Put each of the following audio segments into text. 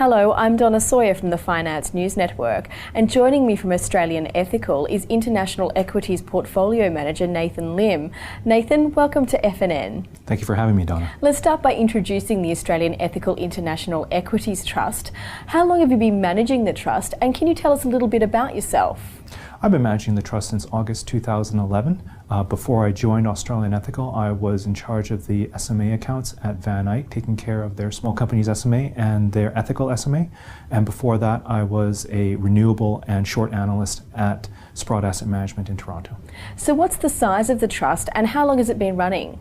Hello, I'm Donna Sawyer from the Finance News Network, and joining me from Australian Ethical is International Equities Portfolio Manager Nathan Lim. Nathan, welcome to FNN. Thank you for having me, Donna. Let's start by introducing the Australian Ethical International Equities Trust. How long have you been managing the trust, and can you tell us a little bit about yourself? I've been managing the trust since August 2011. Before I joined Australian Ethical, I was in charge of the SMA accounts at Van Eyck, taking care of their small companies SMA and their ethical SMA. And before that, I was a renewable and short analyst at Sprott Asset Management in Toronto. So what's the size of the trust and how long has it been running?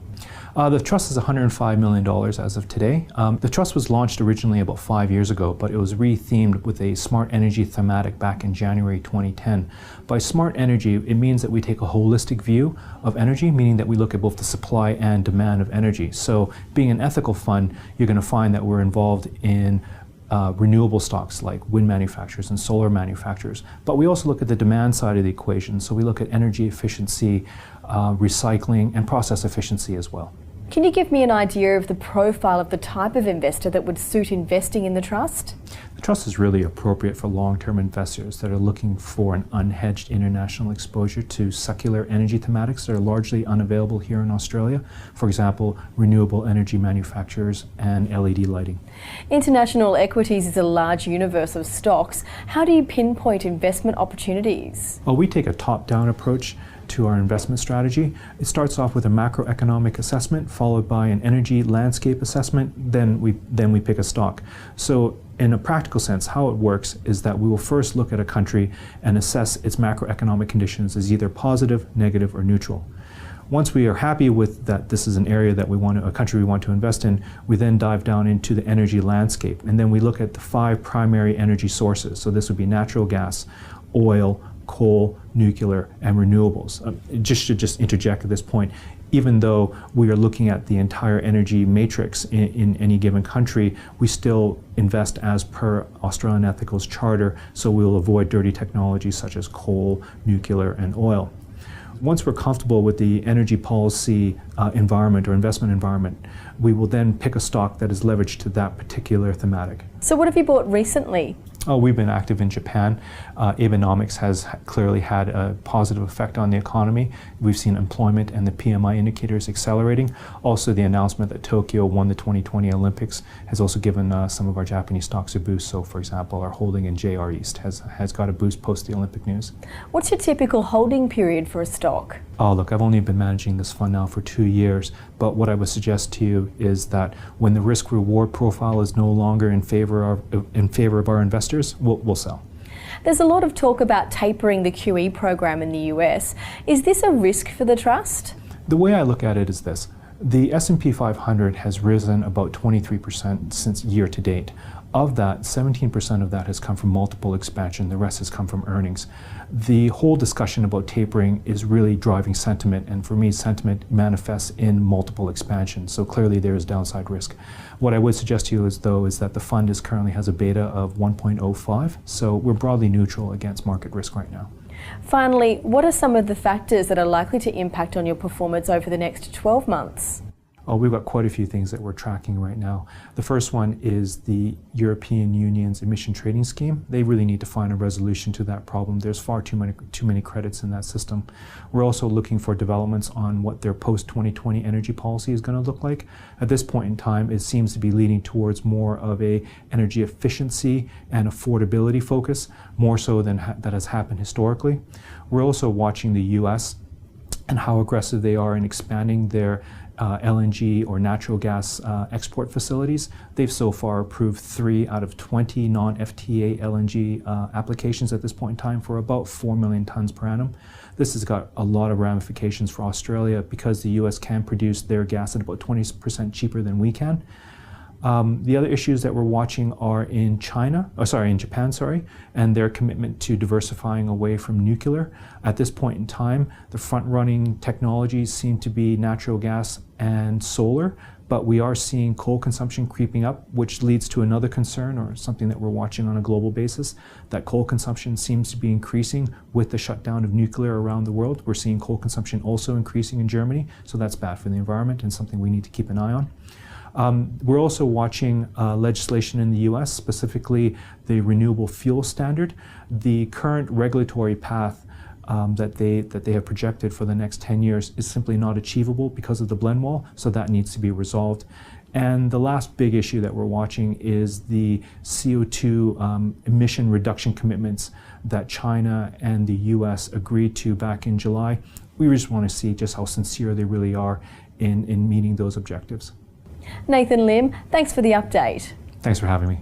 The trust is $105 million as of today. The trust was launched originally about 5 years ago, but it was re-themed with a smart energy thematic back in January 2010. By smart energy, it means that we take a holistic view of energy, meaning that we look at both the supply and demand of energy. So being an ethical fund, you're going to find that we're involved in renewable stocks like wind manufacturers and solar manufacturers. But we also look at the demand side of the equation. So we look at energy efficiency, recycling, and process efficiency as well. Can you give me an idea of the profile of the type of investor that would suit investing in the trust? The trust is really appropriate for long-term investors that are looking for an unhedged international exposure to secular energy thematics that are largely unavailable here in Australia. For example, renewable energy manufacturers and LED lighting. International equities is a large universe of stocks. How do you pinpoint investment opportunities? Well, we take a top-down approach to our investment strategy. It starts off with a macroeconomic assessment, followed by an energy landscape assessment, then we pick a stock. So in a practical sense, how it works is that we will first look at a country and assess its macroeconomic conditions as either positive, negative, or neutral. Once we are happy with that this is an area that a country we want to invest in, we then dive down into the energy landscape, and then we look at the 5 primary energy sources. So this would be natural gas, oil, coal, nuclear, and renewables. Just interject at this point, even though we are looking at the entire energy matrix in any given country, we still invest as per Australian Ethical's charter, so we will avoid dirty technologies such as coal, nuclear, and oil. Once we're comfortable with the energy policy environment or investment environment, we will then pick a stock that is leveraged to that particular thematic. So what have you bought recently? We've been active in Japan. Abenomics has clearly had a positive effect on the economy. We've seen employment and the PMI indicators accelerating. Also, the announcement that Tokyo won the 2020 Olympics has also given some of our Japanese stocks a boost. So, for example, our holding in JR East has got a boost post the Olympic news. What's your typical holding period for a stock? Oh, look, I've only been managing this fund now for 2 years, but what I would suggest to you is that when the risk-reward profile is no longer in favor of our investors, we'll sell. There's a lot of talk about tapering the QE program in the US. Is this a risk for the trust? The way I look at it is this. The S&P 500 has risen about 23% since year to date. Of that, 17% of that has come from multiple expansion. The rest has come from earnings. The whole discussion about tapering is really driving sentiment, and for me, sentiment manifests in multiple expansion. So clearly there is downside risk. What I would suggest to you is that the fund currently has a beta of 1.05, so we're broadly neutral against market risk right now. Finally, what are some of the factors that are likely to impact on your performance over the next 12 months? We've got quite a few things that we're tracking right now. The first one is the European Union's emission trading scheme. They really need to find a resolution to that problem. There's far too many credits in that system. We're also looking for developments on what their post-2020 energy policy is going to look like. At this point in time, it seems to be leaning towards more of a energy efficiency and affordability focus, more so than that has happened historically. We're also watching the US and how aggressive they are in expanding their LNG or natural gas export facilities. They've so far approved 3 out of 20 non-FTA LNG applications at this point in time for about 4 million tons per annum. This has got a lot of ramifications for Australia because the US can produce their gas at about 20% cheaper than we can. The other issues that we're watching are in Japan, and their commitment to diversifying away from nuclear. At this point in time, the front-running technologies seem to be natural gas and solar, but we are seeing coal consumption creeping up, which leads to another concern, or something that we're watching on a global basis, that coal consumption seems to be increasing with the shutdown of nuclear around the world. We're seeing coal consumption also increasing in Germany, so that's bad for the environment and something we need to keep an eye on. We're also watching legislation in the US, specifically the renewable fuel standard. The current regulatory path that they have projected for the next 10 years is simply not achievable because of the blend wall, so that needs to be resolved. And the last big issue that we're watching is the CO2 emission reduction commitments that China and the US agreed to back in July. We just want to see just how sincere they really are in meeting those objectives. Nathan Lim, thanks for the update. Thanks for having me.